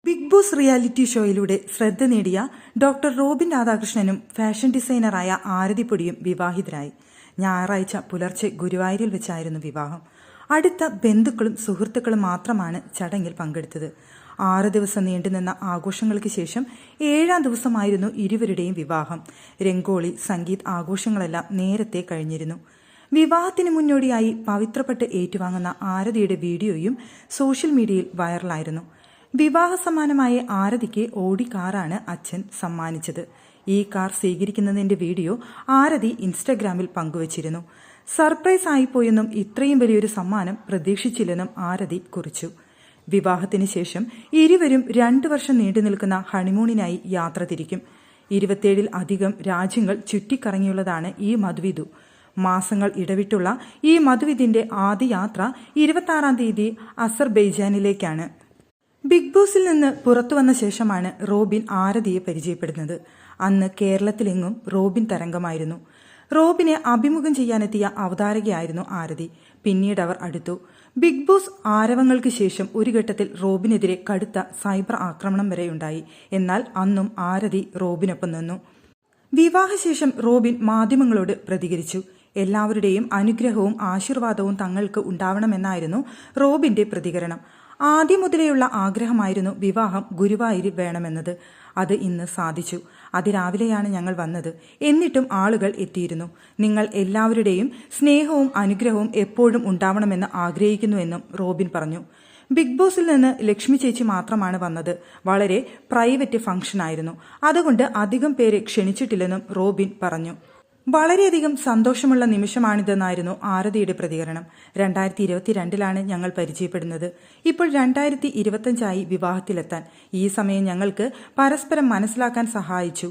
Big boss reality ഷോയിലൂടെ ശ്രദ്ധ നേടിയ doctor Robin രാധാകൃഷ്ണനും fashion ഡിസൈനറായ ആരതിപ്പൊടിയും വിവാഹിതരായി. ഞായറാഴ്ച പുലർച്ചെ ഗുരുവായൂരിൽ വെച്ചായിരുന്നു വിവാഹം. അടുത്ത ബന്ധുക്കളും സുഹൃത്തുക്കളും മാത്രമാണ് ചടങ്ങിൽ പങ്കെടുത്തത്. 6 ദിവസം നീണ്ടുനിന്ന ആഘോഷങ്ങൾക്ക് ശേഷം 7ാം ദിവസമായിരുന്നു ഇരുവരുടെയും വിവാഹം. രംഗോളി, സംഗീത് ആഘോഷങ്ങളെല്ലാം നേരത്തെ കഴിഞ്ഞിരുന്നു. വിവാഹത്തിന് മുന്നോടിയായി പവിത്രപ്പെട്ട് ഏറ്റുവാങ്ങുന്ന ആരതിയുടെ വീഡിയോയും സോഷ്യൽ മീഡിയയിൽ വൈറലായിരുന്നു. വിവാഹ സമ്മാനമായ ആരതിക്ക് ഓടി കാറാണ് അച്ഛൻ സമ്മാനിച്ചത്. ഈ കാർ സ്വീകരിക്കുന്നതിന്റെ വീഡിയോ ആരതി ഇൻസ്റ്റഗ്രാമിൽ പങ്കുവച്ചിരുന്നു. സർപ്രൈസ് ആയിപ്പോയെന്നും ഇത്രയും വലിയൊരു സമ്മാനം പ്രതീക്ഷിച്ചില്ലെന്നും ആരതി കുറിച്ചു. വിവാഹത്തിന് ശേഷം ഇരുവരും 2 വർഷം നീണ്ടുനിൽക്കുന്ന ഹണിമൂണിനായി യാത്ര തിരിക്കും. 27-ൽ അധികം രാജ്യങ്ങൾ ചുറ്റിക്കറങ്ങിയുള്ളതാണ് ഈ മധുവിധു. മാസങ്ങൾ ഇടവിട്ടുള്ള ഈ മധുവിധിന്റെ ആദ്യ യാത്ര 26-ാം തീയതി അസർബൈജാനിലേക്കാണ്. ബിഗ് ബോസിൽ നിന്ന് പുറത്തുവന്ന ശേഷമാണ് റോബിൻ ആരതിയെ പരിചയപ്പെടുന്നത്. അന്ന് കേരളത്തിലെങ്ങും റോബിൻ തരംഗമായിരുന്നു. റോബിനെ അഭിമുഖം ചെയ്യാനെത്തിയ അവതാരകയായിരുന്നു ആരതി. പിന്നീട് അവർ അടുത്തു. ബിഗ് ബോസ് ആരവങ്ങൾക്ക് ശേഷം ഒരു ഘട്ടത്തിൽ റോബിനെതിരെ കടുത്ത സൈബർ ആക്രമണം വരെയുണ്ടായി. എന്നാൽ അന്നും ആരതി റോബിനൊപ്പം നിന്നു. വിവാഹശേഷം റോബിൻ മാധ്യമങ്ങളോട് പ്രതികരിച്ചു. എല്ലാവരുടെയും അനുഗ്രഹവും ആശീർവാദവും തങ്ങൾക്ക് ഉണ്ടാവണമെന്നായിരുന്നു റോബിന്റെ പ്രതികരണം. ആദ്യം മുതലെയുള്ള ആഗ്രഹമായിരുന്നു വിവാഹം ഗുരുവായൂരിൽ വേണമെന്നത്. അത് ഇന്ന് സാധിച്ചു. അതിരാവിലെയാണ് ഞങ്ങൾ വന്നത്. എന്നിട്ടും ആളുകൾ എത്തിയിരുന്നു. നിങ്ങൾ എല്ലാവരുടെയും സ്നേഹവും അനുഗ്രഹവും എപ്പോഴും ഉണ്ടാവണമെന്ന് ആഗ്രഹിക്കുന്നുവെന്നും റോബിൻ പറഞ്ഞു. ബിഗ് ബോസിൽ നിന്ന് ലക്ഷ്മി ചേച്ചി മാത്രമാണ് വന്നത്. വളരെ പ്രൈവറ്റ് ഫംഗ്ഷനായിരുന്നു. അതുകൊണ്ട് അധികം പേരെ ക്ഷണിച്ചിട്ടില്ലെന്നും റോബിൻ പറഞ്ഞു. വളരെയധികം സന്തോഷമുള്ള നിമിഷമാണിതെന്നായിരുന്നു ആരതിയുടെ പ്രതികരണം. 2022-ലാണ് ഞങ്ങൾ പരിചയപ്പെടുന്നത്. ഇപ്പോൾ 2025-ആയി വിവാഹത്തിലെത്താൻ. ഈ സമയം ഞങ്ങൾക്ക് പരസ്പരം മനസ്സിലാക്കാൻ സഹായിച്ചു.